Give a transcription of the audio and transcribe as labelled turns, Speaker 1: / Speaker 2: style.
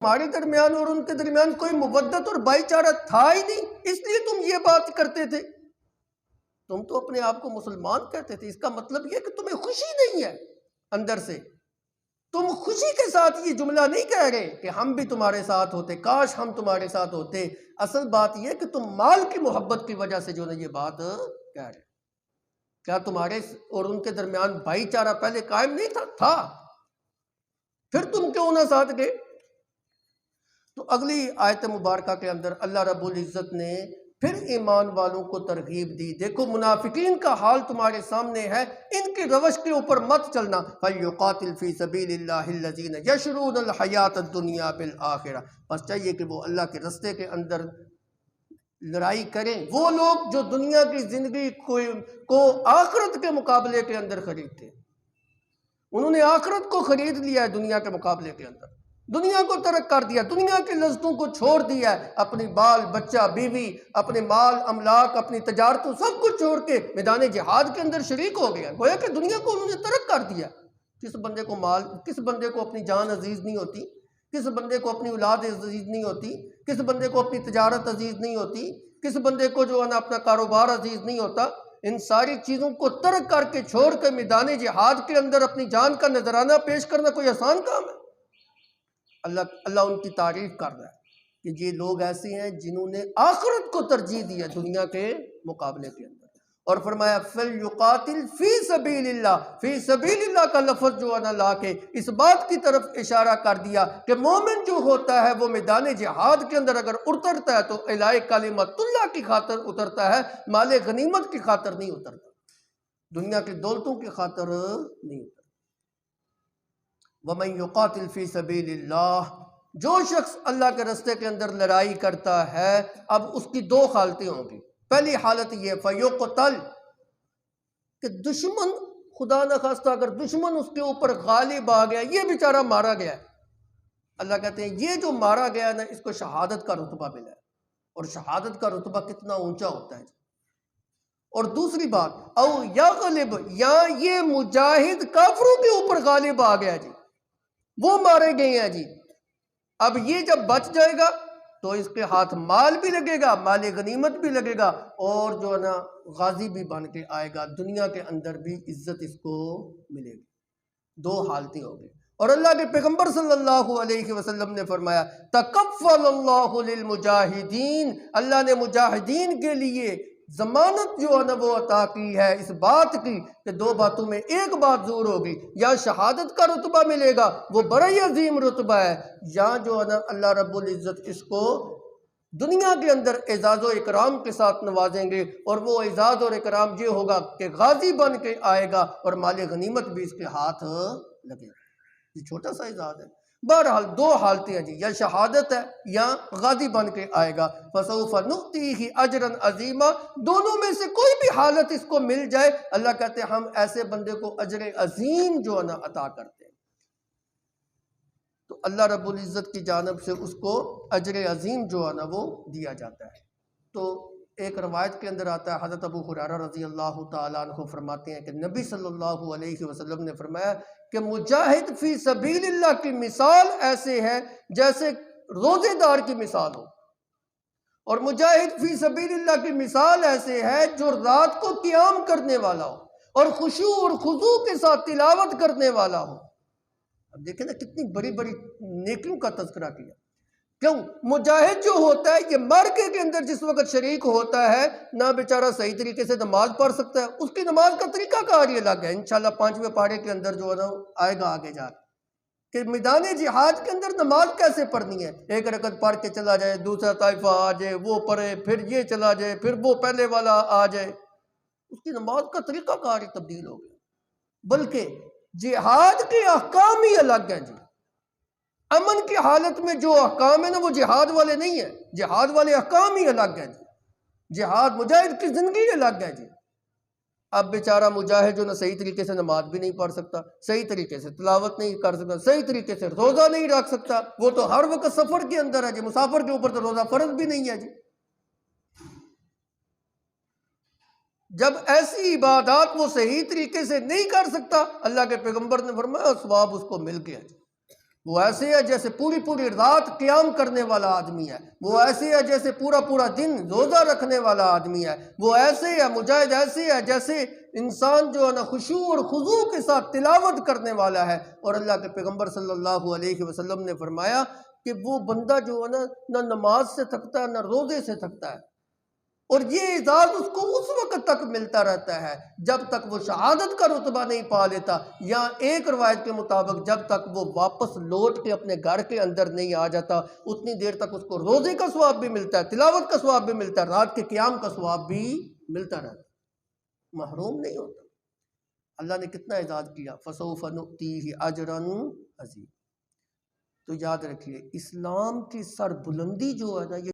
Speaker 1: ہمارے درمیان اور ان کے درمیان کوئی مودت اور بھائی چارہ تھا ہی نہیں، اس لیے تم یہ بات کرتے تھے۔ تم تو اپنے آپ کو مسلمان کہتے تھے، اس کا مطلب یہ کہ تمہیں خوشی نہیں ہے اندر سے۔ تم خوشی کے ساتھ یہ جملہ نہیں کہہ رہے کہ ہم بھی تمہارے ساتھ ہوتے، کاش ہم تمہارے ساتھ ہوتے۔ اصل بات یہ کہ تم مال کی محبت کی وجہ سے جو ہے یہ بات کہہ رہے۔ کیا تمہارے اور ان کے درمیان بھائی چارہ پہلے قائم نہیں تھا؟ پھر تم کیوں نہ ساتھ گئے؟ تو اگلی آیت مبارکہ کے اندر اللہ رب العزت نے پھر ایمان والوں کو ترغیب دی۔ دیکھو منافقین کا حال تمہارے سامنے ہے، ان کی روش کے اوپر مت چلنا۔ فَلْيُقَاتِلْ فِي سَبِيلِ اللَّهِ الَّذِينَ يَشْرُونَ الْحَيَاةَ الدُّنْيَا بِالْآخِرَةِ، بس چاہیے کہ وہ اللہ کے رستے کے اندر لڑائی کریں وہ لوگ جو دنیا کی زندگی کو آخرت کے مقابلے کے اندر خریدتے ہیں۔ انہوں نے آخرت کو خرید لیا ہے دنیا کے مقابلے کے اندر، دنیا کو ترک کر دیا، دنیا کی لذتوں کو چھوڑ دیا ہے، اپنی بال بچہ بیوی، اپنے مال املاک، اپنی تجارتوں سب کچھ چھوڑ کے میدان جہاد کے اندر شریک ہو گیا۔ گویا کہ دنیا کو انہوں نے ترک کر دیا۔ کس بندے کو مال، کس بندے کو اپنی جان عزیز نہیں ہوتی، کس بندے کو اپنی اولاد عزیز نہیں ہوتی، کس بندے کو اپنی تجارت عزیز نہیں ہوتی، کس بندے کو جو ہے نا اپنا کاروبار عزیز نہیں ہوتا۔ ان ساری چیزوں کو ترک کر کے چھوڑ کے میدان جہاد کے اندر اپنی جان کا نذرانہ پیش کرنا کوئی آسان کام ہے؟ اللہ ان کی تعریف کر رہا ہے کہ یہ لوگ ایسے ہیں جنہوں نے آخرت کو ترجیح دی ہے دنیا کے مقابلے کے اندر۔ اور فرمایا فَلْيُقَاتِلْ فِي سَبِيلِ اللَّهِ، فِي سَبِيلِ اللَّهِ کا لفظ جو ہے نا لا کے اس بات کی طرف اشارہ کر دیا کہ مومن جو ہوتا ہے وہ میدان جہاد کے اندر اگر اترتا ہے تو الہ کلمت اللہ کی خاطر اترتا ہے، مال غنیمت کی خاطر نہیں اترتا، دنیا کی دولتوں کی خاطر نہیں اترتا۔ وَمَن يُقَاتِلْ فِي سَبِيلِ اللَّهِ، جو شخص اللہ کے رستے کے اندر لڑائی کرتا ہے، اب اس کی دو حالتیں ہوں گی۔ پہلی حالت یہ فَيُقْتَلْ، کہ دشمن خدا نخواستہ اگر دشمن اس کے اوپر غالب آ گیا، یہ بیچارہ مارا گیا ہے، اللہ کہتے ہیں یہ جو مارا گیا نا اس کو شہادت کا رتبہ ملا ہے، اور شہادت کا رتبہ کتنا اونچا ہوتا ہے۔ اور دوسری بات او یغلب، یا یہ مجاہد کافروں کے اوپر غالب آ گیا جی، وہ مارے گئے ہیں جی، اب یہ جب بچ جائے گا تو اس کے ہاتھ مال بھی لگے گا، مال غنیمت بھی لگے گا، اور جو ہے نا غازی بھی بن کے آئے گا، دنیا کے اندر بھی عزت اس کو ملے گی۔ دو حالتیں ہو گئی۔ اور اللہ کے پیغمبر صلی اللہ علیہ وسلم نے فرمایا تکفل اللہ للمجاہدین، اللہ نے مجاہدین کے لیے ضمانت جو ہے نا وہ عطا کی ہے اس بات کی کہ دو باتوں میں ایک بات ضرور ہوگی، یا شہادت کا رتبہ ملے گا وہ بڑا ہی عظیم رتبہ ہے، یا جو ہے نا اللہ رب العزت اس کو دنیا کے اندر اعزاز و اکرام کے ساتھ نوازیں گے، اور وہ اعزاز اور اکرام یہ ہوگا کہ غازی بن کے آئے گا اور مال غنیمت بھی اس کے ہاتھ لگے گا۔ یہ چھوٹا سا اعزاز ہے۔ بہرحال دو حالتیں ہیں جی، یا شہادت ہے یا غازی بن کے آئے گا۔ فَسَوْفَ نُؤْتِيهِ أَجْرًا عَظِيمًا، دونوں میں سے کوئی بھی حالت اس کو مل جائے، اللہ کہتے ہیں ہم ایسے بندے کو اجر عظیم جو ہے نا عطا کرتے ہیں۔ تو اللہ رب العزت کی جانب سے اس کو اجر عظیم جو ہے نا وہ دیا جاتا ہے۔ تو ایک روایت کے اندر آتا ہے، حضرت ابو ہریرہ رضی اللہ تعالیٰ عنہ فرماتے ہیں کہ نبی صلی اللہ علیہ وسلم نے فرمایا کہ مجاہد فی سبیل اللہ کی مثال ایسے ہے جیسے روزے دار کی مثال ہو، اور مجاہد فی سبیل اللہ کی مثال ایسے ہے جو رات کو قیام کرنے والا ہو اور خشوع اور خضوع کے ساتھ تلاوت کرنے والا ہو۔ اب دیکھیں نا کتنی بڑی بڑی نیکیوں کا تذکرہ کیا۔ کیوں؟ مجاہد جو ہوتا ہے یہ معرکے کے اندر جس وقت شریک ہوتا ہے نہ بیچارہ صحیح طریقے سے نماز پڑھ سکتا ہے، اس کی نماز کا طریقہ کار یہ الگ ہے، انشاءاللہ 5ویں پارے کے اندر جو ہے نا آئے گا آگے جا کہ میدان جہاد کے اندر نماز کیسے پڑھنی ہے۔ ایک رکعت پڑھ کے چلا جائے، دوسرا طائفہ آ جائے وہ پڑھے، پھر یہ چلا جائے، پھر وہ پہلے والا آ جائے، اس کی نماز کا طریقہ کار ہی تبدیل ہو گیا۔ بلکہ جہاد کے احکام ہی الگ ہیں جی۔ امن کی حالت میں جو احکام ہیں نا وہ جہاد والے نہیں ہیں، جہاد والے احکام ہی الگ ہیں جی، جہاد مجاہد کی زندگی الگ ہے جی۔ اب بیچارہ مجاہد جو نا صحیح طریقے سے نماز بھی نہیں پڑھ سکتا، صحیح طریقے سے تلاوت نہیں کر سکتا، صحیح طریقے سے روزہ نہیں رکھ سکتا، وہ تو ہر وقت سفر کے اندر ہے جی، مسافر کے اوپر تو روزہ فرض بھی نہیں ہے جی۔ جب ایسی عبادات وہ صحیح طریقے سے نہیں کر سکتا، اللہ کے پیغمبر نے فرمایا ثواب اس کو مل گیا جی، وہ ایسے ہے جیسے پوری پوری رات قیام کرنے والا آدمی ہے، وہ ایسے ہے جیسے پورا پورا دن روزہ رکھنے والا آدمی ہے، وہ ایسے ہے مجاہد ایسے ہے جیسے انسان جو ہے نا خشوع اور خضوع کے ساتھ تلاوت کرنے والا ہے۔ اور اللہ کے پیغمبر صلی اللہ علیہ وسلم نے فرمایا کہ وہ بندہ جو ہے نا نہ نماز سے تھکتا ہے نہ روزے سے تھکتا ہے، اور یہ اعزاز اس کو اس وقت تک ملتا رہتا ہے جب تک وہ شہادت کا رتبہ نہیں پا لیتا، یا ایک روایت کے مطابق جب تک وہ واپس لوٹ کے اپنے گھر کے اندر نہیں آ جاتا، اتنی دیر تک اس کو روزے کا ثواب بھی ملتا ہے، تلاوت کا ثواب بھی ملتا ہے، رات کے قیام کا ثواب بھی ملتا رہتا ہے، محروم نہیں ہوتا۔ اللہ نے کتنا اعزاز کیا، فَسَوْفَ نُؤْتِيهِ أَجْرًا عَظِيمًا۔ تو یاد رکھیے اسلام کی سر بلندی جو ہے نا یہ